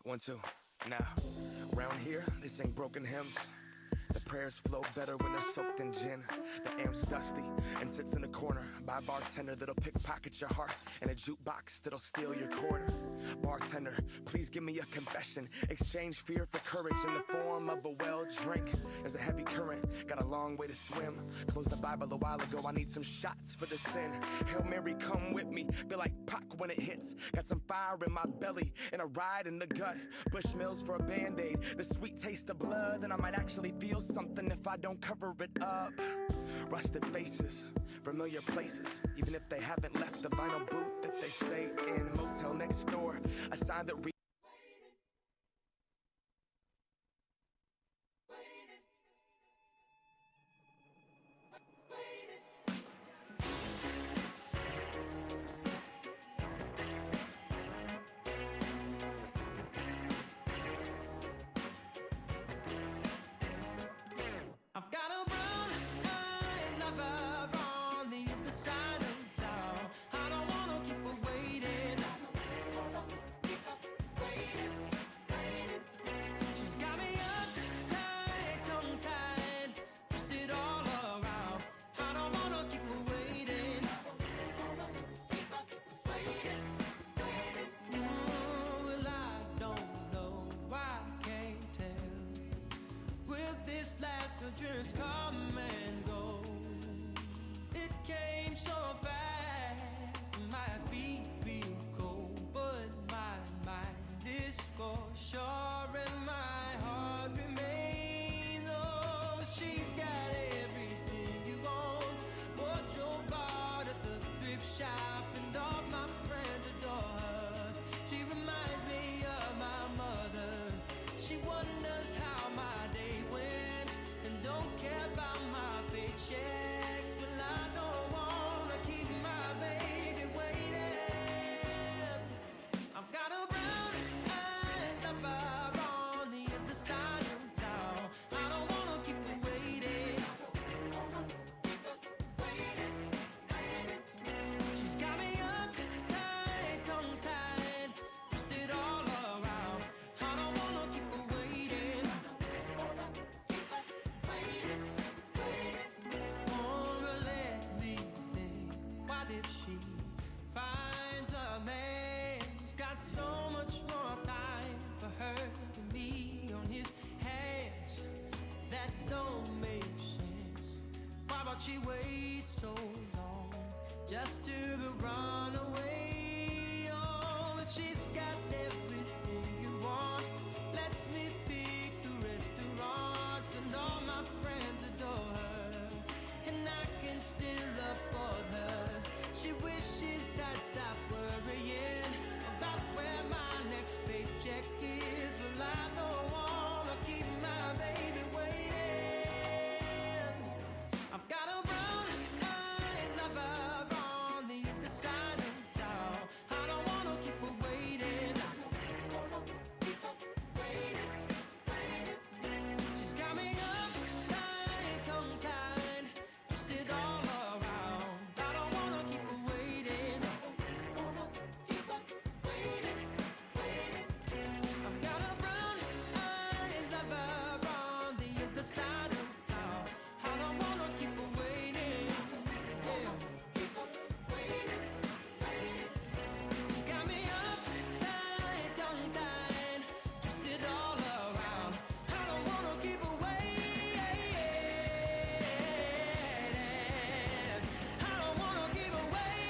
1, 2. Now, around here, they sing broken hymns. The prayers flow better when they're soaked in gin. The amp's dusty and sits in the corner by a bartender that'll pickpocket your heart and a jukebox that'll steal your quarter. Bartender, please give me a confession. Exchange fear for courage in the form of a well drink. There's a heavy current, got a long way to swim. Closed the Bible a while ago, I need some shots for the sin. Hail Mary, come with me, feel like Pac when it hits. Got some fire in my belly and a ride in the gut. Bushmills for a Band-Aid, the sweet taste of blood. And I might actually feel something if I don't cover it up. Rusted faces, familiar places, even if they haven't left the vinyl booth that they stay in. Motel next door, a sign that I've got a brown-eyed lover on the other side of town. I don't wanna keep her waiting. She's got me upside, tongue-tied, twisted all around. I don't wanna keep her waiting. Well, I don't know, I can't tell. Will this last or just come and go? It came so fast, my feet feel cold, but my mind is for sure, and my heart remains. Oh, she's got everything you want. Wardrobe bought at the thrift shop, and all my friends adore her. She reminds me of my mother. She wonders how my day went and don't care about my paychecks. Well, I don't wanna keep my baby waiting. I've got a brown-eyed lover on the other side of town. I don't wanna keep her waiting. She's got me upside, tongue-tied, twisted all around. I don't wanna keep her waiting. Or let me think, what if she finds a man who's got so much more time for her than me on his hands? That don't make sense. Why would she wait so long just to run away? Oh, but she's got everything you want. Lets me pick the restaurants, and all my friends adore her, and I can still afford her. She wishes I'd stop worrying about where my next paycheck is. Well, I don't wanna keep my baby waiting. I've got a brown-eyed lover on the other side of town. I don't wanna keep her waiting. She's got me upside, tongue-tied, twisted all around. I don't wanna keep her waiting. I've got a brown-eyed lover on the other side of town. I don't wanna keep her waiting. Yeah. She's got me upside, tongue-tied, twisted all around. I don't wanna keep her waiting. I don't wanna keep her waiting.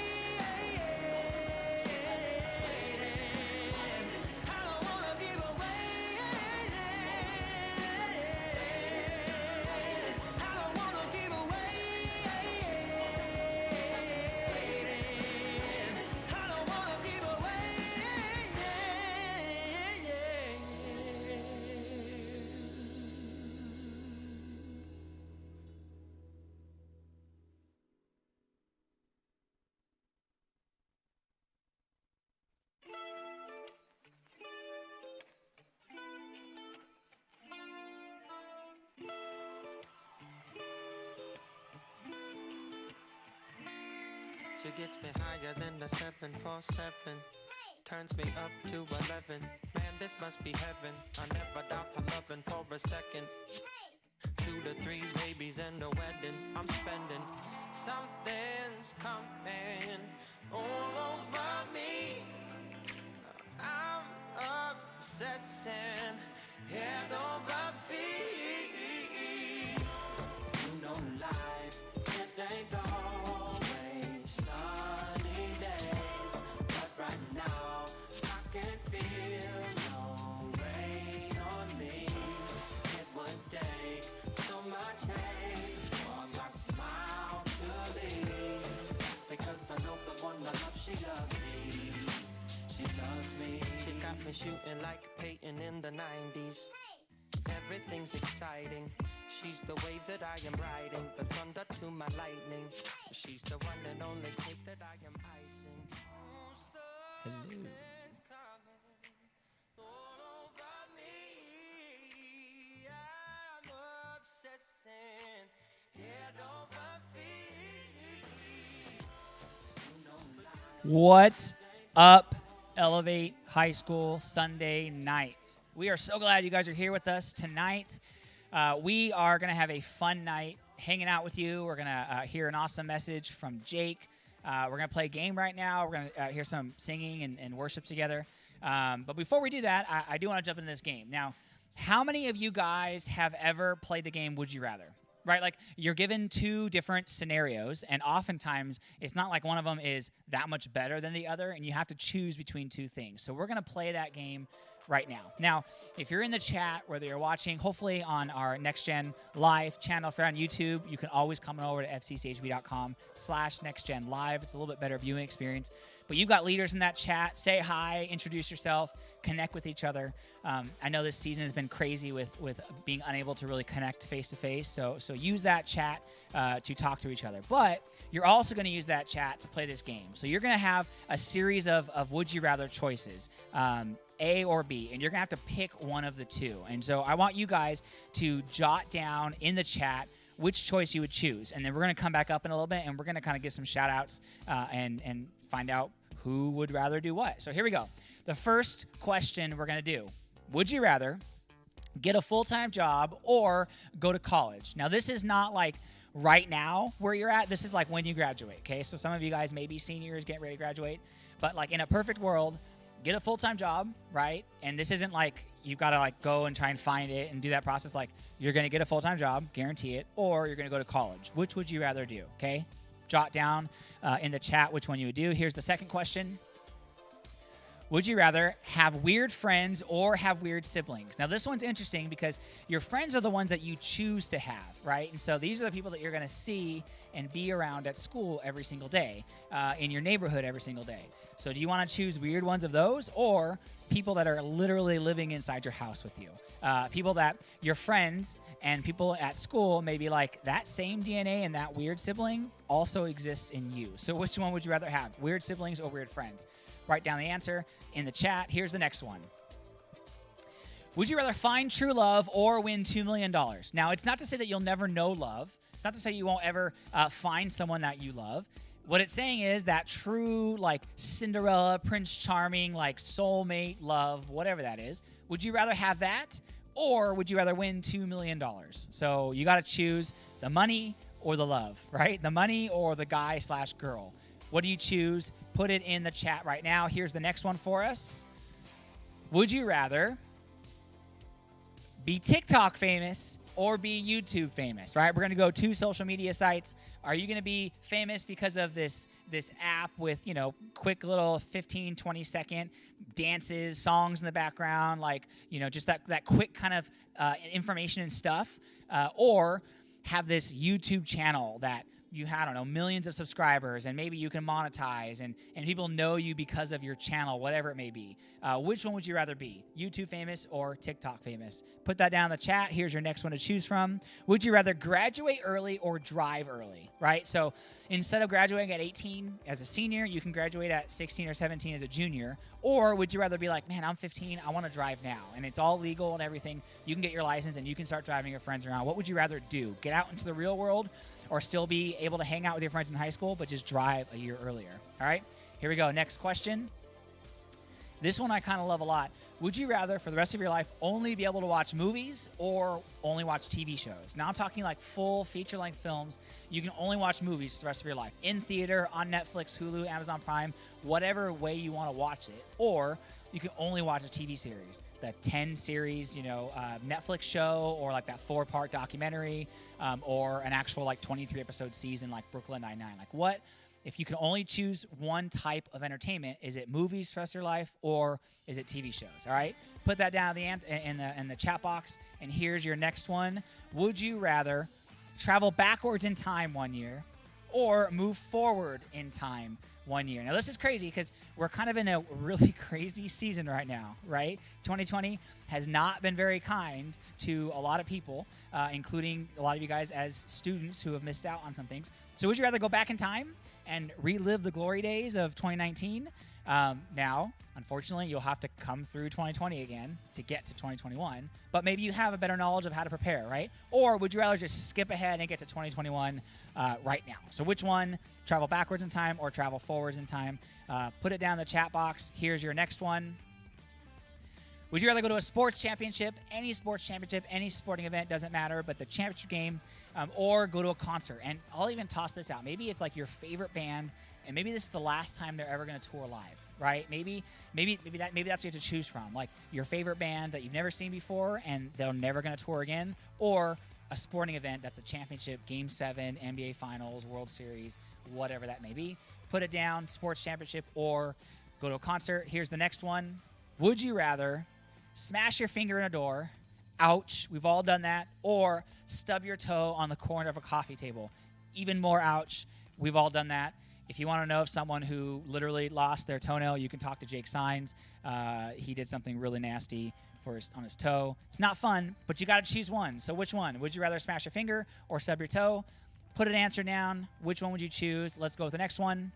I don't wanna keep her waiting. I don't wanna keep her waiting. I don't wanna keep her She gets me higher than the 747. turns me up to 11. Man, this must be heaven. I never doubt her loving for a second. 2 to 3 babies and a wedding I'm spending. Something's coming over me. I'm obsessing head over feet. You know life, it ain't always sunny days, but right now I can feel no rain on me. It would take so much hate for my smile to leave, because I know the one I love, she loves me. She loves me. She's got me shooting like Peyton in the 90s. Everything's exciting. She's the wave that I am riding, the thunder to my lightning. She's the one and only cake that I am icing. Oh, something's coming all over me. I'm obsessing head over feet. You know life. What's up, Elevate High School Sunday night? We are so glad you guys are here with us tonight. We are going to have a fun night hanging out with you. We're going to hear an awesome message from Jake. We're going to play a game right now. We're going to hear some singing and worship together. But before we do that, I do want to jump into this game. Now, how many of you guys have ever played the game Would You Rather? Right, like you're given 2 different scenarios, and oftentimes it's not like one of them is that much better than the other, and you have to choose between 2 things. So we're going to play that game right now. Now, if you're in the chat, whether you're watching, hopefully on our Next Gen Live channel, if you're on YouTube, you can always come over to fcchb.com/nextgenlive. It's a little bit better viewing experience. But you've got leaders in that chat. Say hi, introduce yourself, connect with each other. I know this season has been crazy with being unable to really connect face-to-face, so use that chat to talk to each other. But you're also going to use that chat to play this game. So you're going to have a series of would you rather choices, A or B, and you're going to have to pick one of the 2. And so I want you guys to jot down in the chat which choice you would choose. And then we're going to come back up in a little bit, and we're going to kind of give some shout-outs and find out who would rather do what. So here we go. The first question we're going to do, would you rather get a full-time job or go to college? Now, this is not like right now where you're at. This is like when you graduate, okay? So some of you guys may be seniors getting ready to graduate. But like in a perfect world, get a full-time job, right? And this isn't like you've got to like go and try and find it and do that process. Like you're going to get a full-time job, guarantee it, or you're going to go to college. Which would you rather do, okay? Jot down in the chat which one you would do. Here's the second question. Would you rather have weird friends or have weird siblings? Now, this one's interesting because your friends are the ones that you choose to have, right? And so these are the people that you're going to see and be around at school every single day, in your neighborhood every single day. So do you want to choose weird ones of those or people that are literally living inside your house with you? People that your friends and people at school may be like, that same DNA and that weird sibling also exists in you. So which one would you rather have, weird siblings or weird friends? Write down the answer in the chat. Here's the next one. Would you rather find true love or win $2 million? Now, it's not to say that you'll never know love. It's not to say you won't ever find someone that you love. What it's saying is that true, like Cinderella, Prince Charming, like soulmate love, whatever that is. Would you rather have that or would you rather win $2 million? So you got to choose the money or the love, right? The money or the guy/girl. What do you choose? Put it in the chat right now. Here's the next one for us. Would you rather be TikTok famous or be YouTube famous, right? We're going to go 2 social media sites. Are you going to be famous because of this app with, you know, quick little 15, 20-second dances, songs in the background, like, you know, just that quick kind of information and stuff, or have this YouTube channel that you had, I don't know, millions of subscribers, and maybe you can monetize, and people know you because of your channel, whatever it may be. Which one would you rather be, YouTube famous or TikTok famous? Put that down in the chat. Here's your next one to choose from. Would you rather graduate early or drive early, right? So instead of graduating at 18 as a senior, you can graduate at 16 or 17 as a junior. Or would you rather be like, man, I'm 15, I want to drive now, and it's all legal and everything. You can get your license, and you can start driving your friends around. What would you rather do? Get out into the real world or still be able to hang out with your friends in high school, but just drive a year earlier? All right, here we go. Next question. This one I kind of love a lot. Would you rather, for the rest of your life, only be able to watch movies or only watch TV shows? Now I'm talking like full feature-length films. You can only watch movies the rest of your life. In theater, on Netflix, Hulu, Amazon Prime, whatever way you want to watch it. Or you can only watch a TV series. The 10 series, Netflix show, or like that 4-part documentary, or an actual like 23 episode season like Brooklyn Nine-Nine. Like what? If you can only choose one type of entertainment, is it movies for the rest of your life or is it TV shows? All right, put that down in the chat box. And here's your next one. Would you rather travel backwards in time 1 year or move forward in time 1 year? Now, this is crazy because we're kind of in a really crazy season right now, right? 2020 has not been very kind to a lot of people, including a lot of you guys as students who have missed out on some things. So would you rather go back in time and relive the glory days of 2019? Now, unfortunately, you'll have to come through 2020 again to get to 2021, but maybe you have a better knowledge of how to prepare, right? Or would you rather just skip ahead and get to 2021 right now? So which one, travel backwards in time or travel forwards in time? Put it down in the chat box. Here's your next one. Would you rather go to a sports championship, any sports championship, any sporting event, doesn't matter, but the championship game, or go to a concert? And I'll even toss this out. Maybe it's like your favorite band, and maybe this is the last time they're ever going to tour live, right? Maybe that's what you have to choose from, like your favorite band that you've never seen before, and they're never going to tour again, or a sporting event that's a championship, Game 7, NBA Finals, World Series, whatever that may be. Put it down, sports championship, or go to a concert. Here's the next one. Would you rather smash your finger in a door, ouch, we've all done that, or stub your toe on the corner of a coffee table? Even more ouch, we've all done that. If you want to know of someone who literally lost their toenail, you can talk to Jake Signs. He did something really nasty on his toe. It's not fun, but you got to choose one. So which one? Would you rather smash your finger or stub your toe? Put an answer down. Which one would you choose? Let's go with the next one.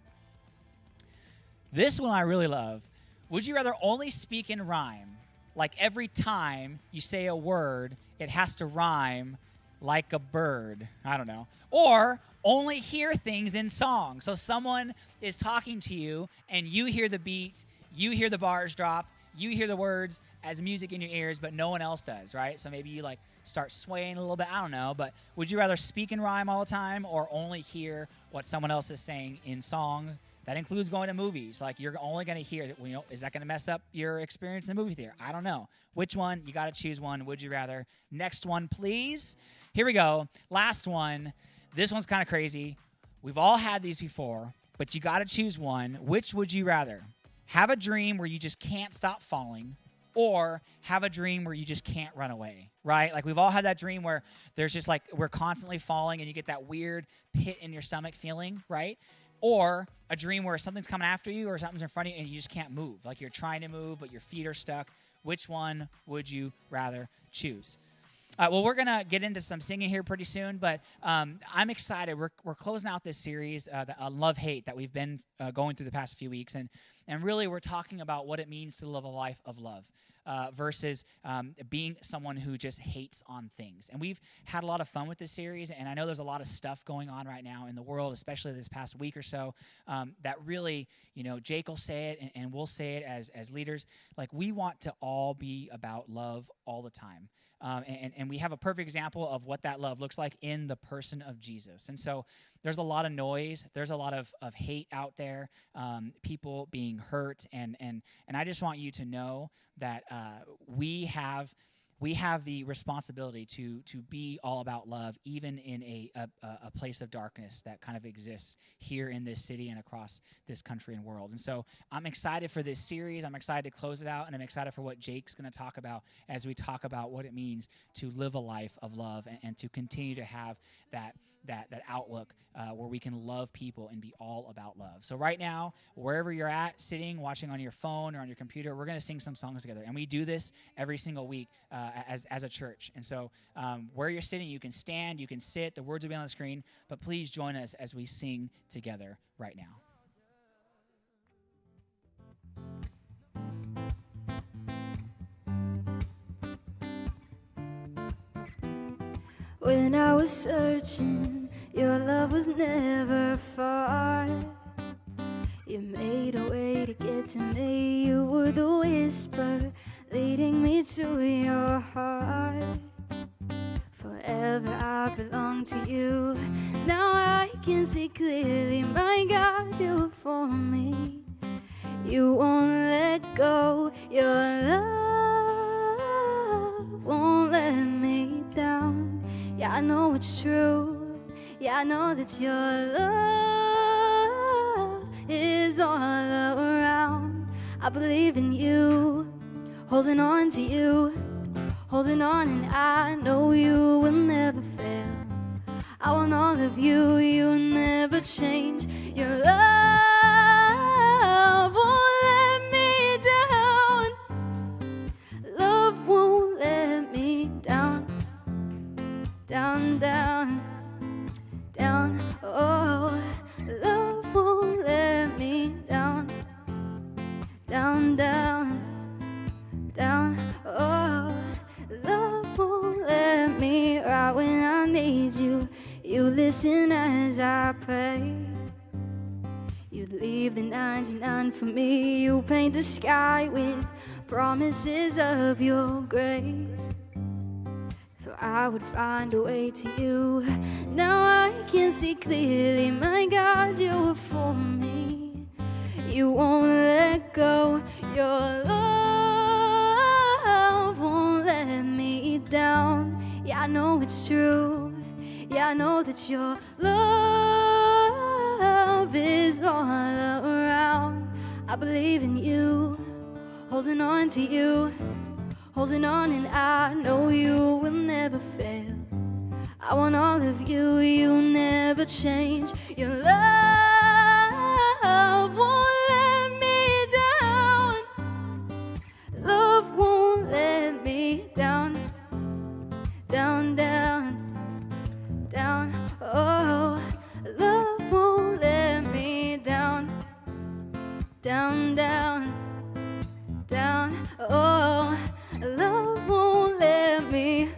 This one I really love. Would you rather only speak in rhyme? Like every time you say a word, it has to rhyme like a bird. I don't know. Or only hear things in song. So someone is talking to you and you hear the beat, you hear the bars drop, you hear the words as music in your ears, but no one else does, right? So maybe you like start swaying a little bit. I don't know. But would you rather speak in rhyme all the time or only hear what someone else is saying in song? That includes going to movies. Like you're only going to hear, is that going to mess up your experience in the movie theater? I don't know. Which one? You got to choose one. Would you rather? Next one, please. Here we go. Last one. This one's kind of crazy. We've all had these before, but you got to choose one. Which would you rather? Have a dream where you just can't stop falling, or have a dream where you just can't run away, right? Like we've all had that dream where there's just like we're constantly falling and you get that weird pit in your stomach feeling, right? Or a dream where something's coming after you or something's in front of you and you just can't move. Like you're trying to move, but your feet are stuck. Which one would you rather choose? Well, we're going to get into some singing here pretty soon, but I'm excited. We're closing out this series, Love-Hate, that we've been going through the past few weeks. And really, we're talking about what it means to live a life of love versus being someone who just hates on things. And we've had a lot of fun with this series, and I know there's a lot of stuff going on right now in the world, especially this past week or so, that really, Jake will say it, and we'll say it as leaders. Like, we want to all be about love all the time. And we have a perfect example of what that love looks like in the person of Jesus. And so there's a lot of noise. There's a lot of hate out there, people being hurt. And I just want you to know that we have the responsibility to be all about love, even in a place of darkness that kind of exists here in this city and across this country and world. And so I'm excited for this series. I'm excited to close it out, and I'm excited for what Jake's going to talk about as we talk about what it means to live a life of love and to continue to have that outlook where we can love people and be all about love. So right now, wherever you're at, sitting, watching on your phone or on your computer, we're going to sing some songs together. And we do this every single week as a church. And so where you're sitting, you can stand, you can sit. The words will be on the screen. But please join us as we sing together right now. When I was searching, your love was never far. You made a way to get to me. You were You're the whisper leading me to your heart. Forever I belong to you. Now I can see clearly, my God, you're for me. You won't let go. Your love won't let me down. Yeah, I know it's true. Yeah, I know that your love is all around. I believe in you, holding on to you, holding on, and I know you will never fail. I want all of you, you'll never change. Your love won't let me down. Love won't let me down. Down, down, down. Oh, love won't let me down. Down, down, down. Oh, love won't let me right when I need you. You listen as I pray. You leave the 99 for me. You paint the sky with promises of your grace, so I would find a way to you. Now I can see clearly, my God, you're for me. You won't let go. Your love won't let me down. Yeah, I know it's true. Yeah, I know that your love is all around. I believe in you, holding on to you, holding on, and I know you will never fail. I want all of you, you'll never change. Your love won't let me down. Love won't let me down. Down, down, down. Oh, love won't let me down. Down, down, down. Oh, love won't let me.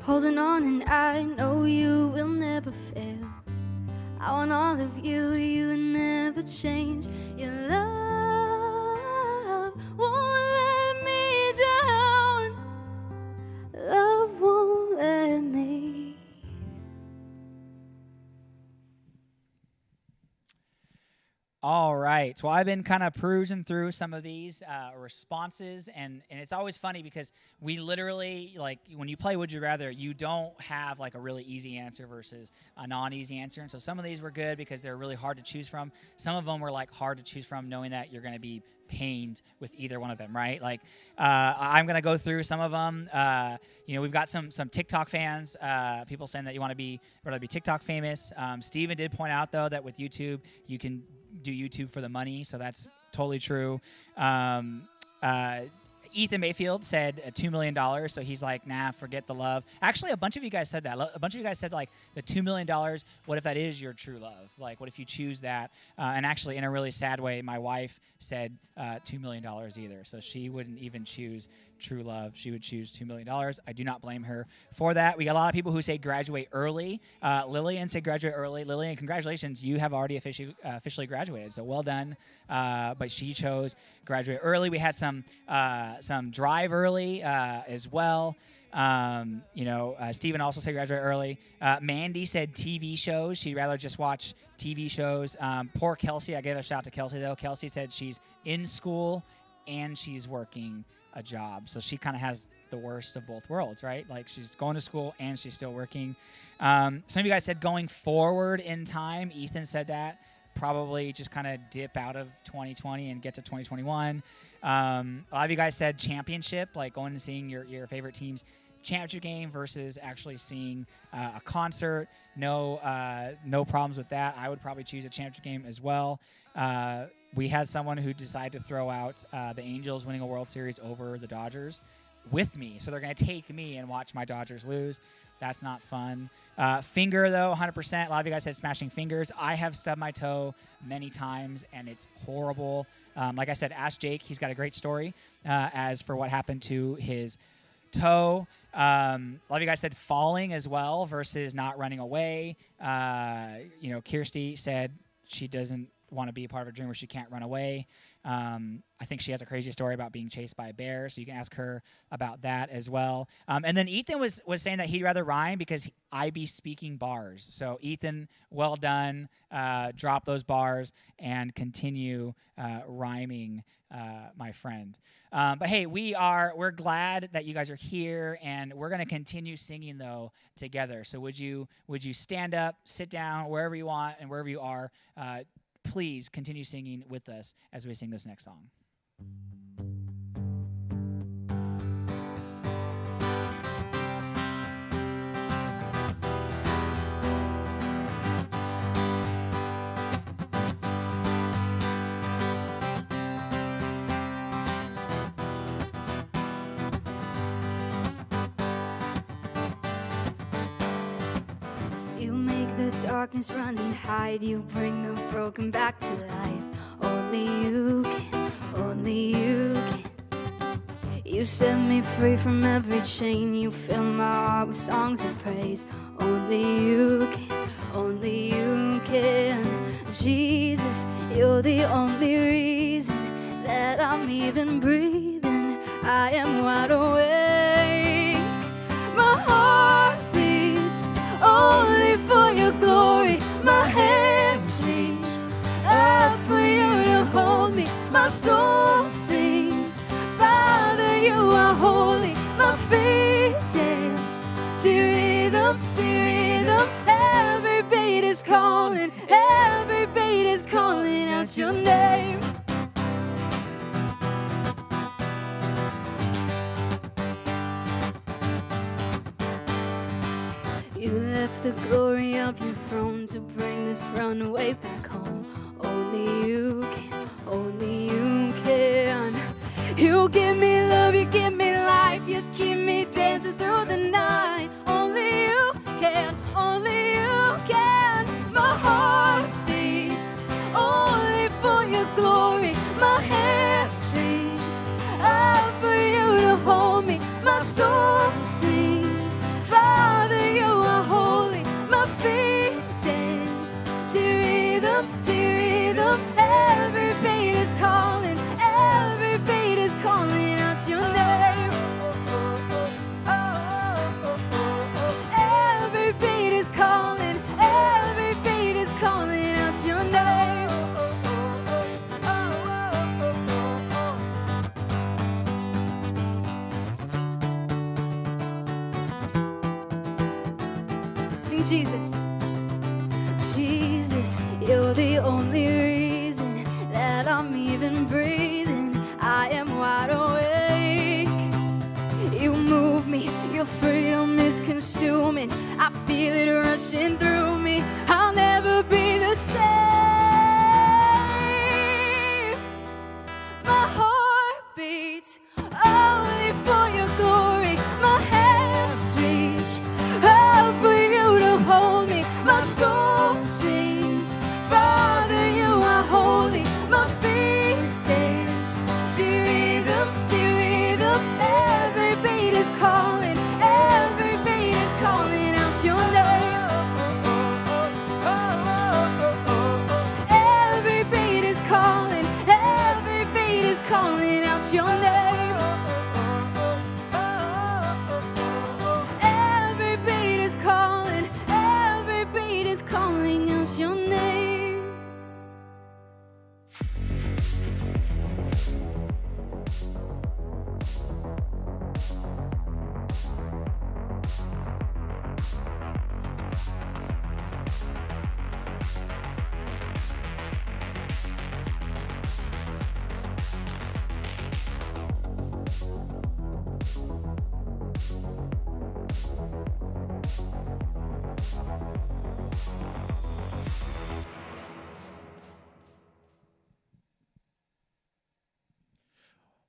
Holding on, and I know you will never fail. I want all of you, you will never change. Your love won't let me down. Love won't let me. All right. Well, I've been kind of perusing through some of these responses, and it's always funny because we literally, like, when you play Would You Rather, you don't have, like, a really easy answer versus a non-easy answer. And so some of these were good because they're really hard to choose from. Some of them were, like, hard to choose from knowing that you're going to be pained with either one of them, right? Like, I'm going to go through some of them. We've got some TikTok fans, people saying that you want to be TikTok famous. Steven did point out, though, that with YouTube, you can do YouTube for the money, so that's totally true. Ethan Mayfield said $2 million, so he's like, nah, forget the love. Actually, a bunch of you guys said that. A bunch of you guys said, like, the $2 million, what if that is your true love? Like, what if you choose that? And actually, in a really sad way, my wife said $2 million either, so she wouldn't even choose true love. She would choose $2 million. I do not blame her for that. We got a lot of people who say graduate early. Lillian said graduate early. Lillian, congratulations. You have already officially graduated, so well done. But she chose graduate early. We had some drive early as well. Steven also said graduate early. Mandy said TV shows. She'd rather just watch TV shows. Poor Kelsey. I gave a shout out to Kelsey, though. Kelsey said she's in school and she's working a job. So she kind of has the worst of both worlds, right? Like, she's going to school and she's still working. Some of you guys said going forward in time. Ethan said that. Probably just kind of dip out of 2020 and get to 2021. A lot of you guys said championship, like going and seeing your favorite team's championship game versus actually seeing a concert. No problems with that. I would probably choose a championship game as well. We had someone who decided to throw out the Angels winning a World Series over the Dodgers with me. So they're going to take me and watch my Dodgers lose. That's not fun. Finger, though, 100%. A lot of you guys said smashing fingers. I have stubbed my toe many times, and it's horrible. Like I said, ask Jake. He's got a great story as for what happened to his toe. A lot of you guys said falling as well versus not running away. Kirsty said she doesn't want to be a part of a dream where she can't run away. I think she has a crazy story about being chased by a bear, so you can ask her about that as well. And then Ethan was saying that he'd rather rhyme because I be speaking bars. So Ethan, well done. Drop those bars and continue rhyming, my friend. But hey, we're glad that you guys are here, and we're going to continue singing though together. So would you stand up, sit down, wherever you want, and wherever you are. Please continue singing with us as we sing this next song. You make the darkness run and hide. You bring the broken back to life. Only you can, only you can. You set me free from every chain. You fill my heart with songs of praise. Only you can, only you can. Jesus, you're the only reason that I'm even breathing. I am wide awake. My heart beats only for your glory. My hands reach out for you to hold me. My soul sings, Father, you are holy. My feet dance to rhythm, to rhythm. Every beat is calling, every beat is calling out your name. You left the glory of your throne to bring this runaway back home. Only you can, only you can. You give me love, you give me life, you keep me dancing through the night. Only you can, only you can. My heart beats only for your glory. My hands reach out for you to hold me. My soul sings, Father, you are holy. My feet dance to rhythm, to rhythm. Every beat is calling, every beat is calling out your name. Every beat is calling, every beat is calling out your name. Sing Jesus. Jesus, you're the only reason that I'm even breathing. I am wide awake. You move me, your freedom is consuming. I feel it rushing through me. I'll never be the same. My heart beats only for your glory. My hands reach out for you to hold me. My soul sings, Father, you are holy. My feet dance to rhythm, to rhythm. Every beat is calling, every beat is calling out your name. Every beat is calling, every beat is calling out your name. Every beat is calling, every beat is calling out your name.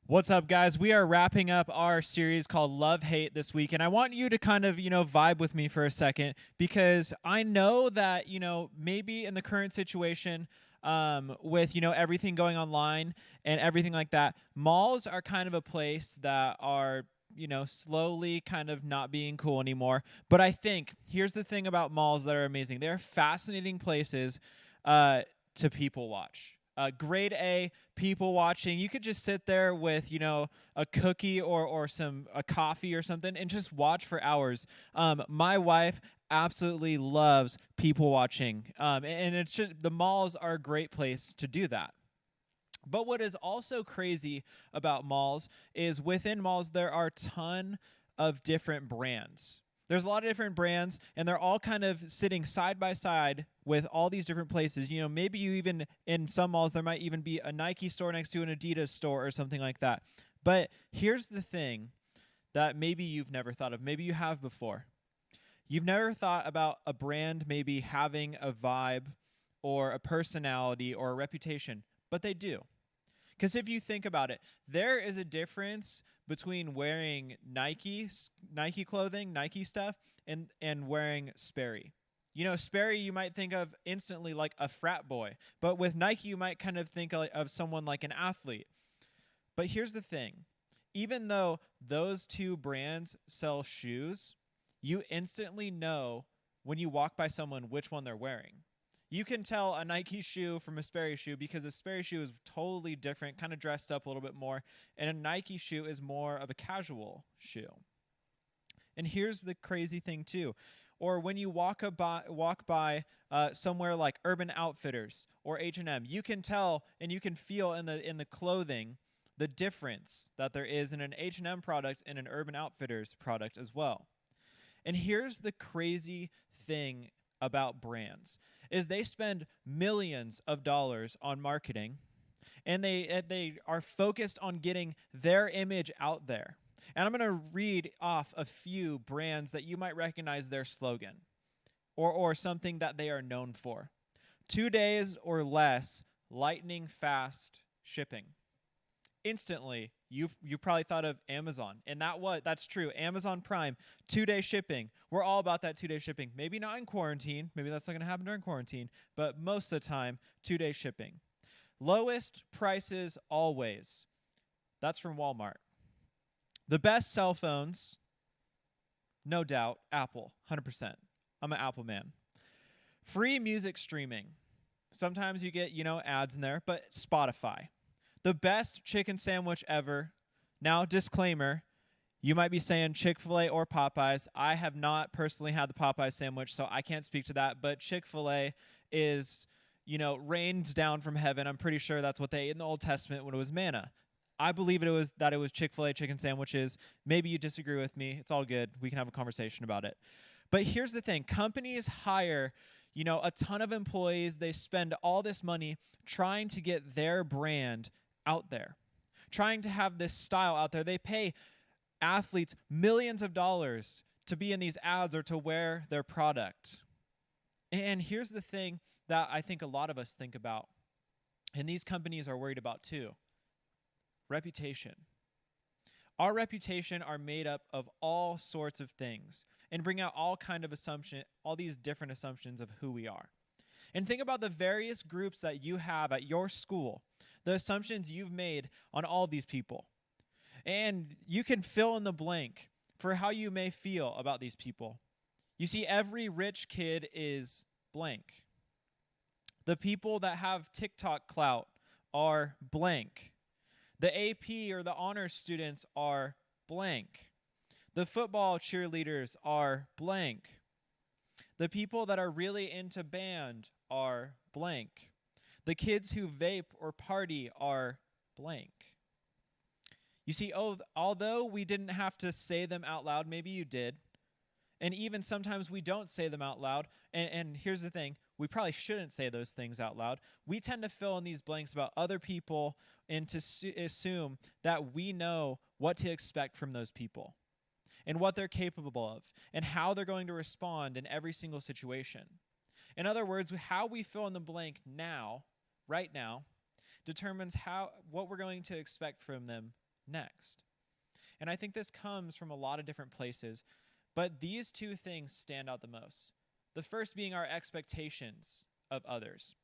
What's up, guys? We are wrapping up our series called Love Hate this week, and I want you to kind of, vibe with me for a second, because I know that, maybe in the current situation, with, everything going online and everything like that, malls are kind of a place that are slowly kind of not being cool anymore. But I think here's the thing about malls that are amazing. They're fascinating places to people watch. Grade A people watching. You could just sit there with, a cookie or a coffee or something and just watch for hours. My wife absolutely loves people watching. And it's just, the malls are a great place to do that. But what is also crazy about malls is within malls, there are a ton of different brands. There's a lot of different brands, and they're all kind of sitting side by side with all these different places. Maybe you even, in some malls, there might even be a Nike store next to an Adidas store or something like that. But here's the thing that maybe you've never thought of. Maybe you have before. You've never thought about a brand maybe having a vibe or a personality or a reputation, but they do. Because if you think about it, there is a difference between wearing Nike clothing, Nike stuff, and wearing Sperry. Sperry you might think of instantly like a frat boy, but with Nike you might kind of think of someone like an athlete. But here's the thing. Even though those two brands sell shoes, you instantly know when you walk by someone which one they're wearing. You can tell a Nike shoe from a Sperry shoe because a Sperry shoe is totally different, kind of dressed up a little bit more, and a Nike shoe is more of a casual shoe. And here's the crazy thing too. Or when you walk by somewhere like Urban Outfitters or H&M, you can tell and you can feel in the clothing the difference that there is in an H&M product and an Urban Outfitters product as well. And here's the crazy thing about brands is they spend millions of dollars on marketing, and they are focused on getting their image out there. And I'm going to read off a few brands that you might recognize their slogan or something that they are known for. 2 days or less, lightning fast shipping. Instantly, you probably thought of Amazon, and that's true. Amazon Prime, 2-day shipping. We're all about that 2-day shipping. Maybe not in quarantine. Maybe that's not going to happen during quarantine, but most of the time, 2-day shipping. Lowest prices always. That's from Walmart. The best cell phones, no doubt, Apple, 100%. I'm an Apple man. Free music streaming. Sometimes you get, ads in there, but Spotify. The best chicken sandwich ever. Now, disclaimer, you might be saying Chick-fil-A or Popeyes. I have not personally had the Popeyes sandwich, so I can't speak to that. But Chick-fil-A is, rains down from heaven. I'm pretty sure that's what they ate in the Old Testament when it was manna. I believe it was Chick-fil-A chicken sandwiches. Maybe you disagree with me. It's all good. We can have a conversation about it. But here's the thing. Companies hire a ton of employees. They spend all this money trying to get their brand out there, trying to have this style out there. They pay athletes millions of dollars to be in these ads or to wear their product. And here's the thing that I think a lot of us think about, and these companies are worried about too. Reputation. Our reputation are made up of all sorts of things and bring out all these different assumptions of who we are. And think about the various groups that you have at your school, the assumptions you've made on all of these people. And you can fill in the blank for how you may feel about these people. You see, every rich kid is blank. The people that have TikTok clout are blank. The AP or the honors students are blank. The football cheerleaders are blank. The people that are really into band are blank. The kids who vape or party are blank. You see, although we didn't have to say them out loud, maybe you did, and even sometimes we don't say them out loud, and here's the thing, we probably shouldn't say those things out loud. We tend to fill in these blanks about other people and to assume that we know what to expect from those people and what they're capable of and how they're going to respond in every single situation. In other words, how we fill in the blank now, right now, determines what we're going to expect from them next. And I think this comes from a lot of different places, but these two things stand out the most. The first being our expectations of others.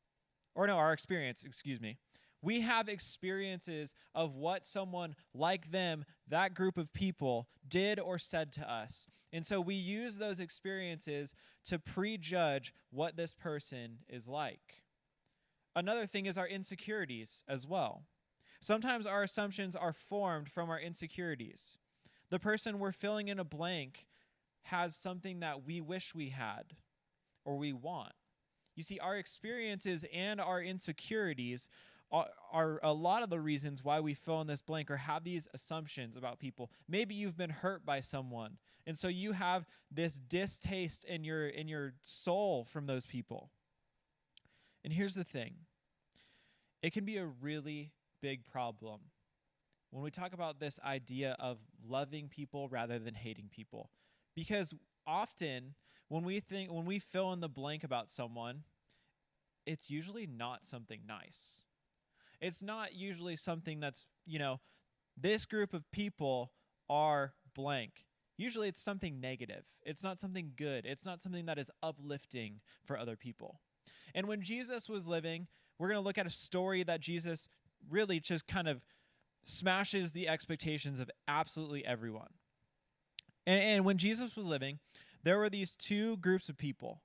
Our experience, excuse me. We have experiences of what someone like them, that group of people, did or said to us. And so we use those experiences to prejudge what this person is like. Another thing is our insecurities as well. Sometimes our assumptions are formed from our insecurities. The person we're filling in a blank has something that we wish we had or we want. You see, our experiences and our insecurities are a lot of the reasons why we fill in this blank or have these assumptions about people. Maybe you've been hurt by someone, and so you have this distaste in your soul from those people. And here's the thing. It can be a really big problem when we talk about this idea of loving people rather than hating people. Because often when we fill in the blank about someone, it's usually not something nice. It's not usually something that's, this group of people are blank. Usually it's something negative. It's not something good. It's not something that is uplifting for other people. And when Jesus was living, we're going to look at a story that Jesus really just kind of smashes the expectations of absolutely everyone. And when Jesus was living, there were these two groups of people.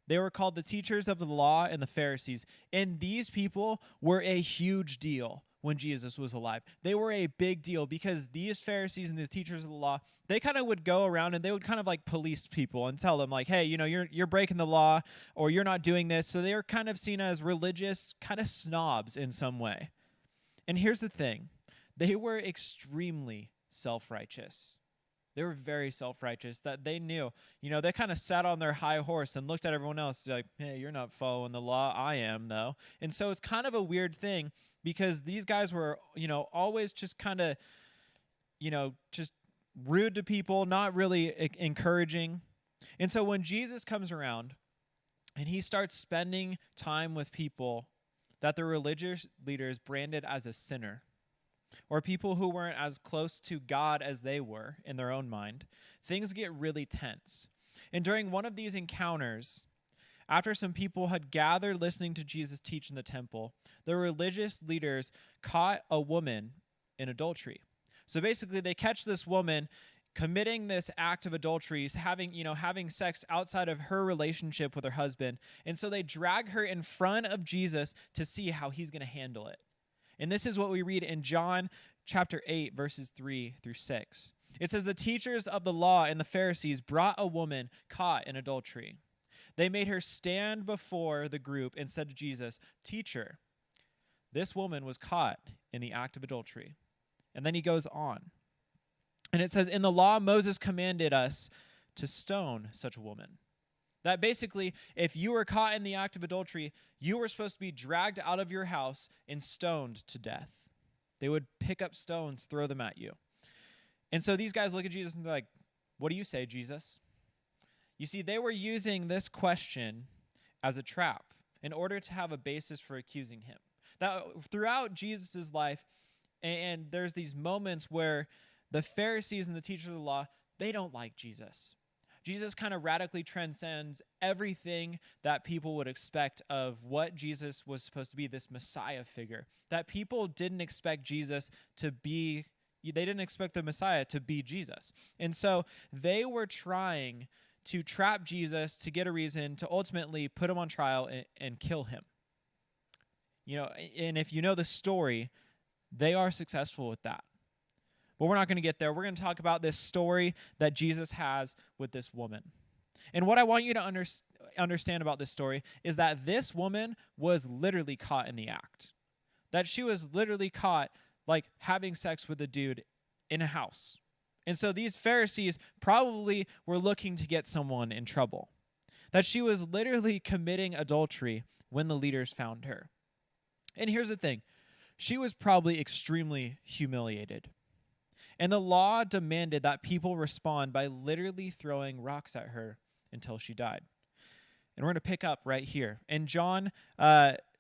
They were called the teachers of the law and the Pharisees. And these people were a huge deal when Jesus was alive. They were a big deal because these Pharisees and these teachers of the law, they kind of would go around and they would kind of like police people and tell them like, hey, you're breaking the law or you're not doing this. So they were kind of seen as religious kind of snobs in some way. And here's the thing. They were extremely self-righteous. They were very self-righteous that they knew, they kind of sat on their high horse and looked at everyone else like, hey, you're not following the law. I am, though. And so it's kind of a weird thing because these guys were, always just kind of, just rude to people, not really encouraging. And so when Jesus comes around and he starts spending time with people that the religious leaders branded as a sinner, or people who weren't as close to God as they were in their own mind, things get really tense. And during one of these encounters, after some people had gathered listening to Jesus teach in the temple, the religious leaders caught a woman in adultery. So basically, they catch this woman committing this act of adultery, having sex outside of her relationship with her husband. And so they drag her in front of Jesus to see how he's going to handle it. And this is what we read in John chapter 8, verses 3 through 6. It says, the teachers of the law and the Pharisees brought a woman caught in adultery. They made her stand before the group and said to Jesus, Teacher, this woman was caught in the act of adultery. And then he goes on. And it says, in the law, Moses commanded us to stone such a woman. That basically, if you were caught in the act of adultery, you were supposed to be dragged out of your house and stoned to death. They would pick up stones, throw them at you. And so these guys look at Jesus and they're like, what do you say, Jesus? You see, they were using this question as a trap in order to have a basis for accusing him. Now, throughout Jesus' life, and there's these moments where the Pharisees and the teachers of the law, they don't like Jesus. Jesus kind of radically transcends everything that people would expect of what Jesus was supposed to be, this Messiah figure. That people didn't expect Jesus to be, they didn't expect the Messiah to be Jesus. And so they were trying to trap Jesus to get a reason to ultimately put him on trial and kill him. And if you know the story, they are successful with that. But we're not going to get there. We're going to talk about this story that Jesus has with this woman. And what I want you to understand about this story is that this woman was literally caught in the act. That she was literally caught like having sex with a dude in a house. And so these Pharisees probably were looking to get someone in trouble. That she was literally committing adultery when the leaders found her. And here's the thing. She was probably extremely humiliated. And the law demanded that people respond by literally throwing rocks at her until she died. And we're going to pick up right here. In John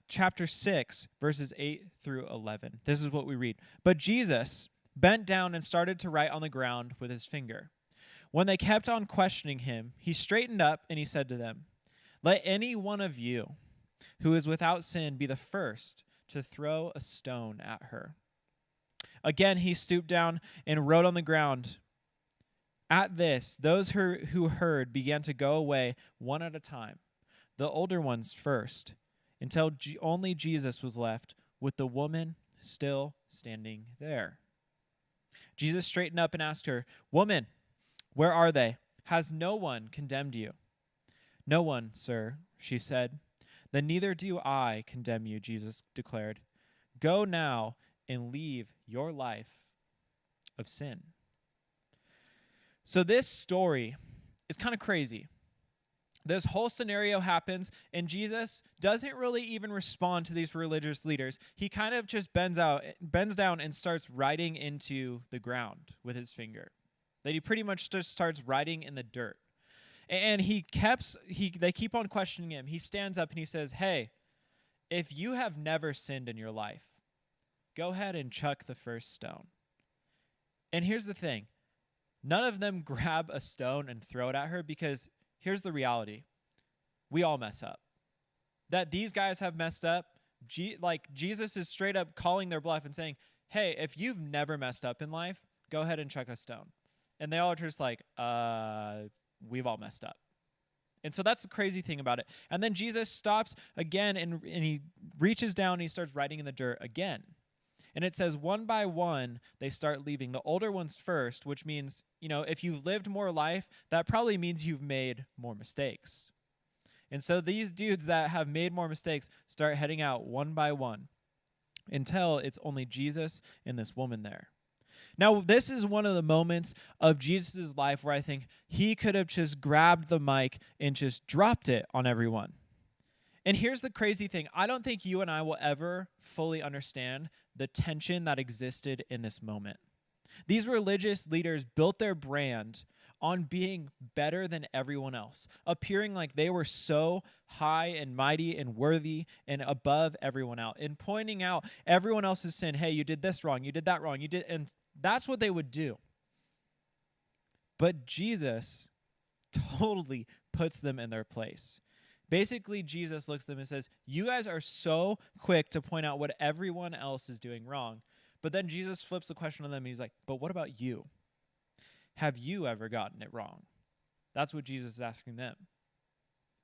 chapter 6, verses 8 through 11. This is what we read. But Jesus bent down and started to write on the ground with his finger. When they kept on questioning him, he straightened up and he said to them, Let any one of you who is without sin be the first to throw a stone at her. Again, he stooped down and wrote on the ground. At this, those who heard began to go away one at a time, the older ones first, until only Jesus was left with the woman still standing there. Jesus straightened up and asked her, "Woman, where are they? Has no one condemned you?" "No one, sir," she said. "Then neither do I condemn you," Jesus declared. "Go now and leave your life of sin." So this story is kind of crazy. This whole scenario happens, and Jesus doesn't really even respond to these religious leaders. He kind of just bends down and starts writing into the ground with his finger. That he pretty much just starts writing in the dirt. And they keep on questioning him. He stands up and he says, "Hey, if you have never sinned in your life, go ahead and chuck the first stone." And here's the thing. None of them grab a stone and throw it at her, because here's the reality. We all mess up. That these guys have messed up. Jesus is straight up calling their bluff and saying, "Hey, if you've never messed up in life, go ahead and chuck a stone." And they all are just like, we've all messed up. And so that's the crazy thing about it. And then Jesus stops again and he reaches down and he starts writing in the dirt again. And it says one by one, they start leaving. The older ones first, which means, if you've lived more life, that probably means you've made more mistakes. And so these dudes that have made more mistakes start heading out one by one until it's only Jesus and this woman there. Now, this is one of the moments of Jesus' life where I think he could have just grabbed the mic and just dropped it on everyone. And here's the crazy thing. I don't think you and I will ever fully understand the tension that existed in this moment. These religious leaders built their brand on being better than everyone else, appearing like they were so high and mighty and worthy and above everyone else, and pointing out everyone else's sin. Hey, you did this wrong, you did that wrong, and that's what they would do. But Jesus totally puts them in their place. Basically, Jesus looks at them and says, "You guys are so quick to point out what everyone else is doing wrong." But then Jesus flips the question on them and he's like, "But what about you? Have you ever gotten it wrong?" That's what Jesus is asking them.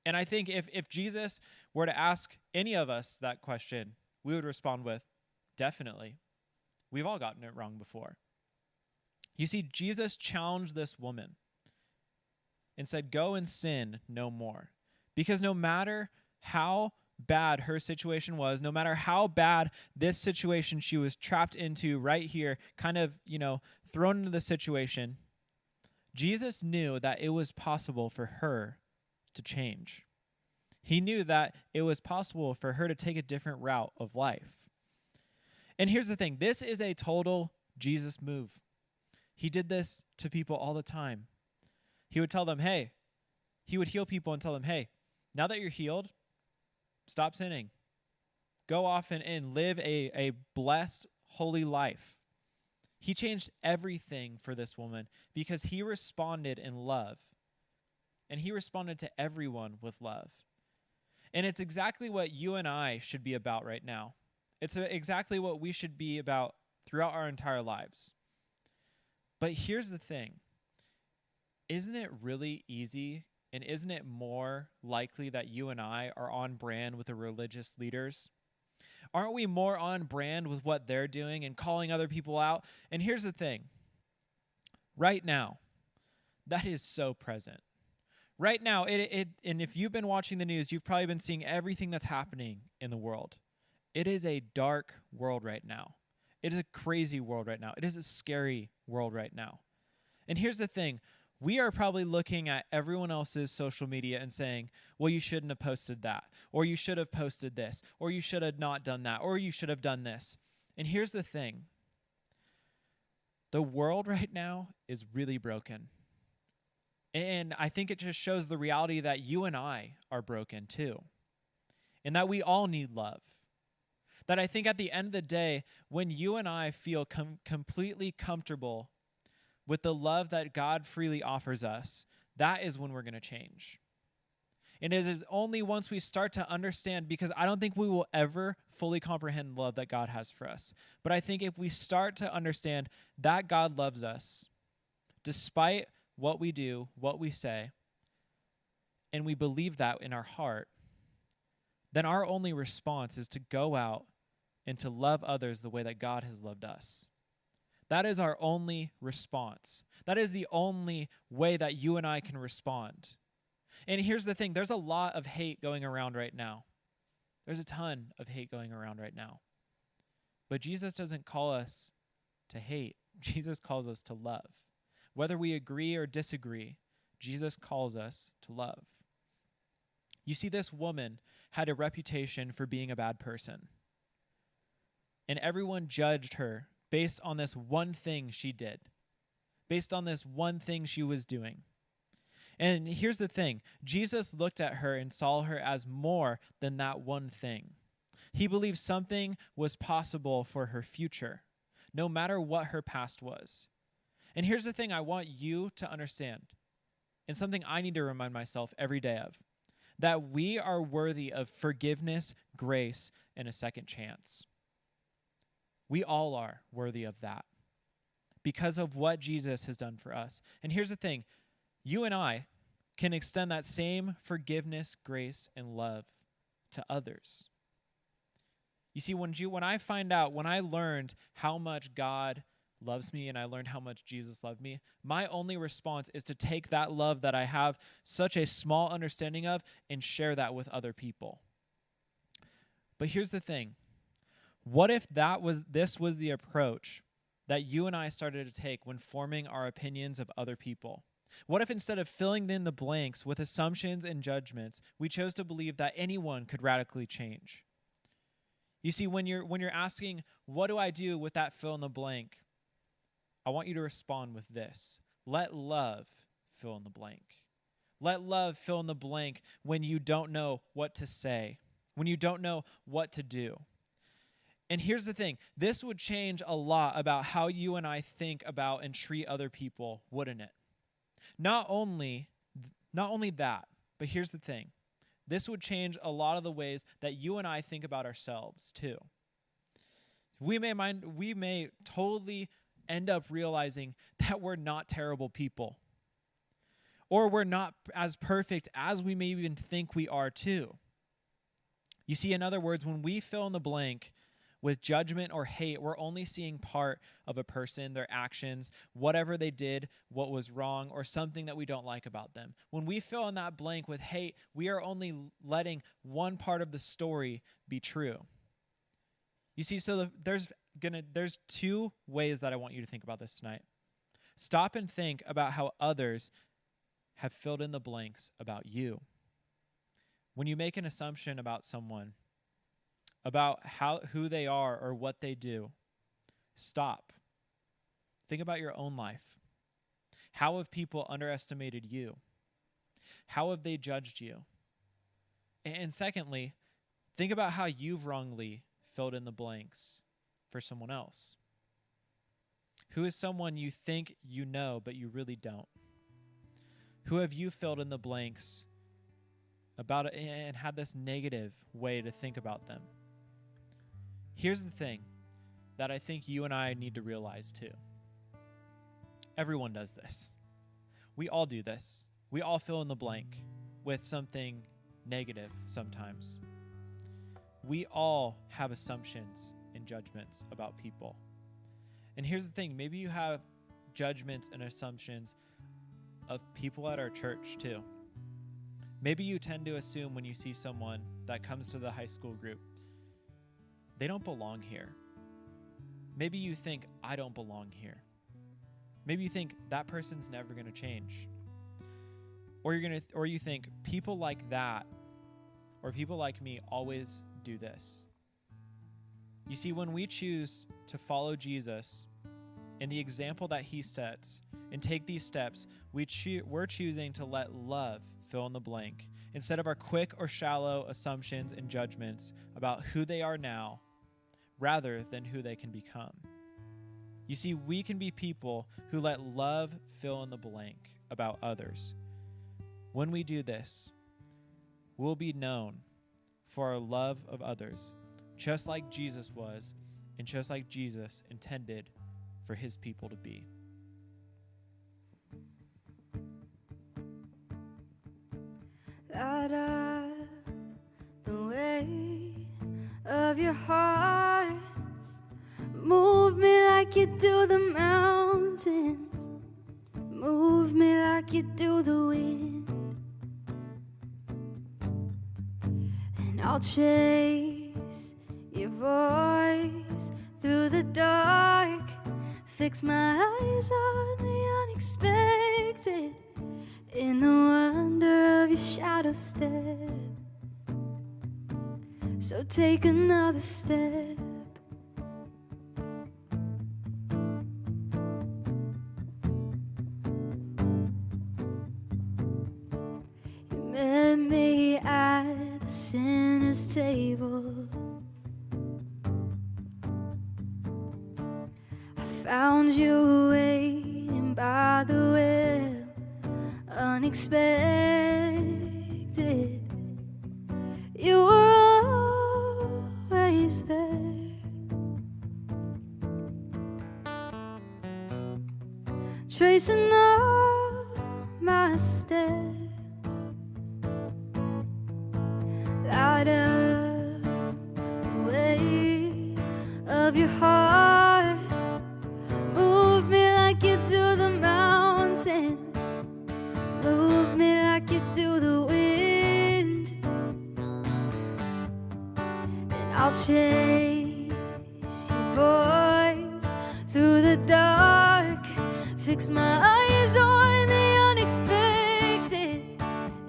And I think if Jesus were to ask any of us that question, we would respond with, "Definitely. We've all gotten it wrong before." You see, Jesus challenged this woman and said, "Go and sin no more." Because no matter how bad her situation was, no matter how bad this situation she was trapped into right here, kind of, thrown into the situation, Jesus knew that it was possible for her to change. He knew that it was possible for her to take a different route of life. And here's the thing. This is a total Jesus move. He did this to people all the time. He would tell them, hey, he would heal people and tell them, hey, now that you're healed, stop sinning. Go off and live a blessed, holy life. He changed everything for this woman because he responded in love. And he responded to everyone with love. And it's exactly what you and I should be about right now. It's exactly what we should be about throughout our entire lives. But here's the thing. Isn't it really easy, and isn't it more likely that you and I are on brand with the religious leaders? Aren't we more on brand with what they're doing and calling other people out? And here's the thing. Right now, that is so present. Right now, and if you've been watching the news, you've probably been seeing everything that's happening in the world. It is a dark world right now. It is a crazy world right now. It is a scary world right now. And here's the thing. We are probably looking at everyone else's social media and saying, well, you shouldn't have posted that, or you should have posted this, or you should have not done that, or you should have done this. And here's the thing. The world right now is really broken. And I think it just shows the reality that you and I are broken too. And that we all need love. That I think at the end of the day, when you and I feel completely comfortable with the love that God freely offers us, that is when we're going to change. And it is only once we start to understand, because I don't think we will ever fully comprehend the love that God has for us. But I think if we start to understand that God loves us, despite what we do, what we say, and we believe that in our heart, then our only response is to go out and to love others the way that God has loved us. That is our only response. That is the only way that you and I can respond. And here's the thing, there's a lot of hate going around right now. There's a ton of hate going around right now. But Jesus doesn't call us to hate. Jesus calls us to love. Whether we agree or disagree, Jesus calls us to love. You see, this woman had a reputation for being a bad person. And everyone judged her based on this one thing she did, based on this one thing she was doing. And here's the thing, Jesus looked at her and saw her as more than that one thing. He believed something was possible for her future, no matter what her past was. And here's the thing I want you to understand, and something I need to remind myself every day of, that we are worthy of forgiveness, grace, and a second chance. We all are worthy of that because of what Jesus has done for us. And here's the thing, you and I can extend that same forgiveness, grace, and love to others. You see, when I learned how much God loves me and I learned how much Jesus loved me, my only response is to take that love that I have such a small understanding of and share that with other people. But here's the thing. What if this was the approach that you and I started to take when forming our opinions of other people? What if instead of filling in the blanks with assumptions and judgments, we chose to believe that anyone could radically change? You see, when you're asking, what do I do with that fill in the blank? I want you to respond with this. Let love fill in the blank. Let love fill in the blank when you don't know what to say, when you don't know what to do. And here's the thing, this would change a lot about how you and I think about and treat other people, wouldn't it? Not only that, but here's the thing. This would change a lot of the ways that you and I think about ourselves too. We may totally end up realizing that we're not terrible people. Or we're not as perfect as we may even think we are too. You see, in other words, when we fill in the blank with judgment or hate, we're only seeing part of a person, their actions, whatever they did, what was wrong, or something that we don't like about them. When we fill in that blank with hate, we are only letting one part of the story be true. You see, so there's two ways that I want you to think about this tonight. Stop and think about how others have filled in the blanks about you. When you make an assumption about someone, about who they are or what they do, stop. Think about your own life. How have people underestimated you? How have they judged you? And secondly, think about how you've wrongly filled in the blanks for someone else. Who is someone you think you know, but you really don't? Who have you filled in the blanks about it and had this negative way to think about them? Here's the thing that I think you and I need to realize too. Everyone does this. We all do this. We all fill in the blank with something negative sometimes. We all have assumptions and judgments about people. And here's the thing, maybe you have judgments and assumptions of people at our church too. Maybe you tend to assume when you see someone that comes to the high school group, they don't belong here. Maybe you think, I don't belong here. Maybe you think that person's never going to change. Or you think people like that or people like me always do this. You see, when we choose to follow Jesus and the example that he sets and take these steps, we're choosing to let love fill in the blank instead of our quick or shallow assumptions and judgments about who they are now rather than who they can become. You see, we can be people who let love fill in the blank about others. When we do this, will be known for our love of others, just like Jesus was, and just like Jesus intended for his people to be. Light up the way of your heart. Move me like you do the mountains. Move me like you do the wind. And I'll chase your voice through the dark. Fix my eyes on the unexpected. In the wonder of your shadow step. So take another step. You met me at the sinner's table. I found you waiting by the well. Unexpected, you were always there. Tracing all my steps. Light up the way of your heart. Move me like you do the mountains. Move me like you do the wind. And I'll chase your voice through the dark. Fix my eyes on the unexpected.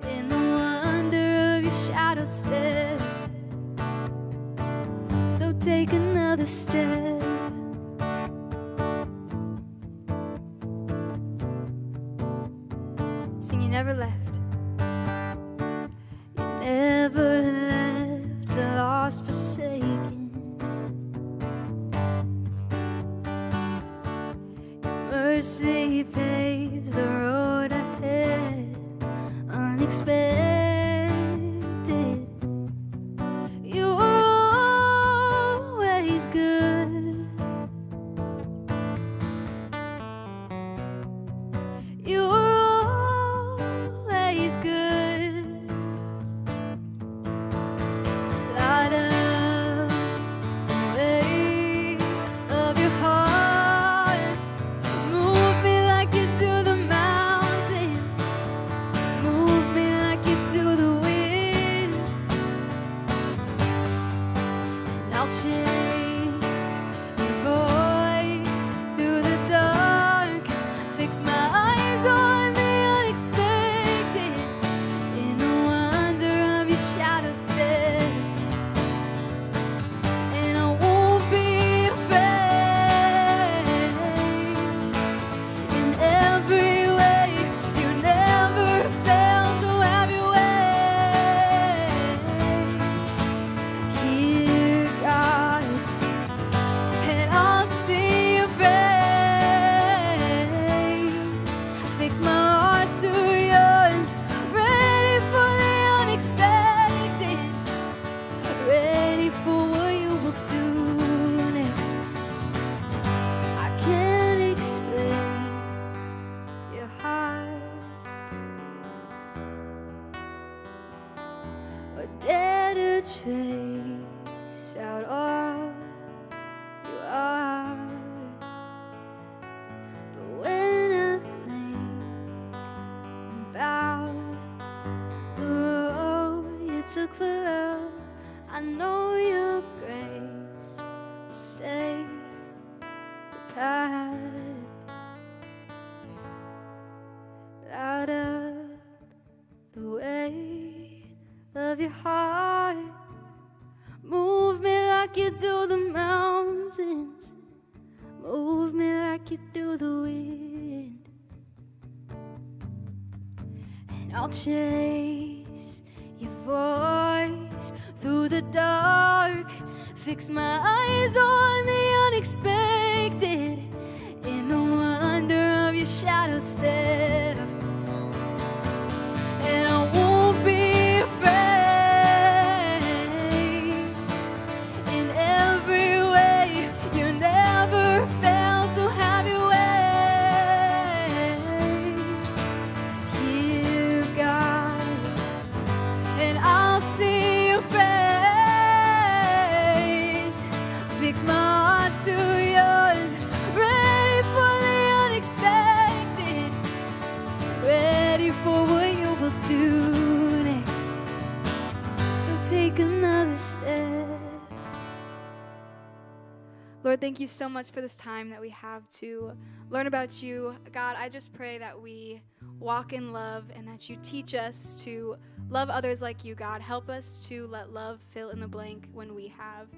In the wonder of your shadow step. So take another step. Sing, you never left. You never left the lost forsaken. Your mercy paves the road ahead. Unexpected. You were always good. You were good. Light up the way of your heart. Move me like you do the mountains. Move me like you do the wind. And I'll chase your voice through the dark. Fix my eyes on the unexpected. In the wonder of your shadow step. And I won't be afraid. In every way, you never fail, so have your way. Here, God, and I'll see your face. Fix my heart to yours. Ready for the unexpected. Ready for what you will do next. I can't explain your heart or dare to trace out all you are. But when I think about the road you took for love, I know your grace will stay the path. Light up the way of your heart. Move me like you do the mountains. Move me like you do the wind. And I'll chase your voice through the dark. Fix my eyes on the unexpected. In the wonder of your shadow step. And I won't be afraid. So take another step. Lord, thank you so much for this time that we have to learn about you. God, I just pray that we walk in love and that you teach us to love others like you, God. Help us to let love fill in the blank when we have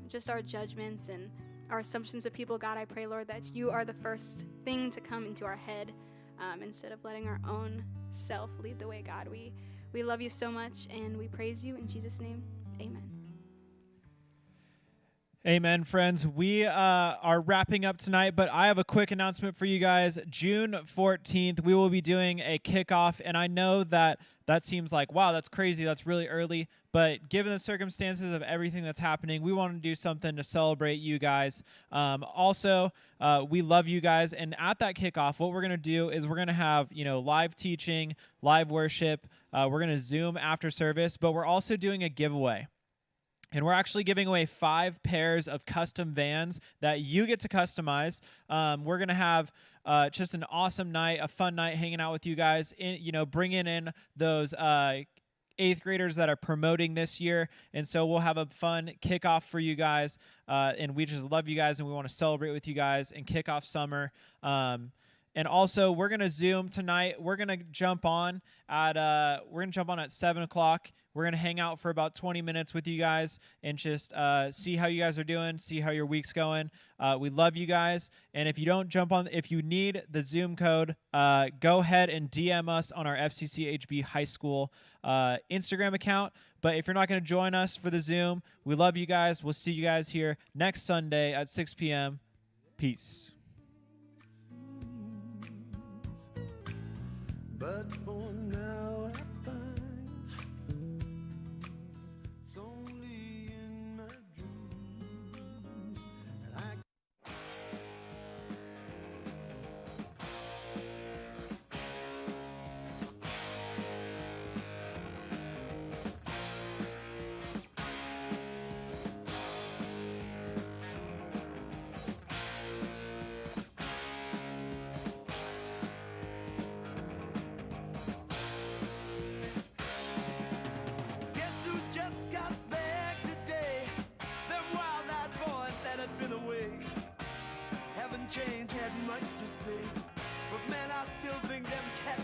just our judgments and our assumptions of people. God, I pray, Lord, that you are the first thing to come into our head instead of letting our own self lead the way, God. We love you so much, and we praise you in Jesus' name. Amen. Amen, friends. We are wrapping up tonight, but I have a quick announcement for you guys. June 14th, we will be doing a kickoff, and I know that seems like, wow, that's crazy. That's really early. But given the circumstances of everything that's happening, we want to do something to celebrate you guys. Also, we love you guys. And at that kickoff, what we're going to do is we're going to have, live teaching, live worship. We're going to Zoom after service, but we're also doing a giveaway. And we're actually giving away 5 pairs of custom Vans that you get to customize. We're going to have just an awesome night, a fun night hanging out with you guys, bringing in those 8th graders that are promoting this year. And so we'll have a fun kickoff for you guys. And we just love you guys, and we want to celebrate with you guys and kick off summer. And also, we're gonna Zoom tonight. We're gonna jump on at 7 o'clock. We're gonna hang out for about 20 minutes with you guys and just see how you guys are doing, see how your week's going. We love you guys. And if you don't jump on, if you need the Zoom code, go ahead and DM us on our FCCHB High School Instagram account. But if you're not gonna join us for the Zoom, we love you guys. We'll see you guys here next Sunday at 6 p.m. Peace. But for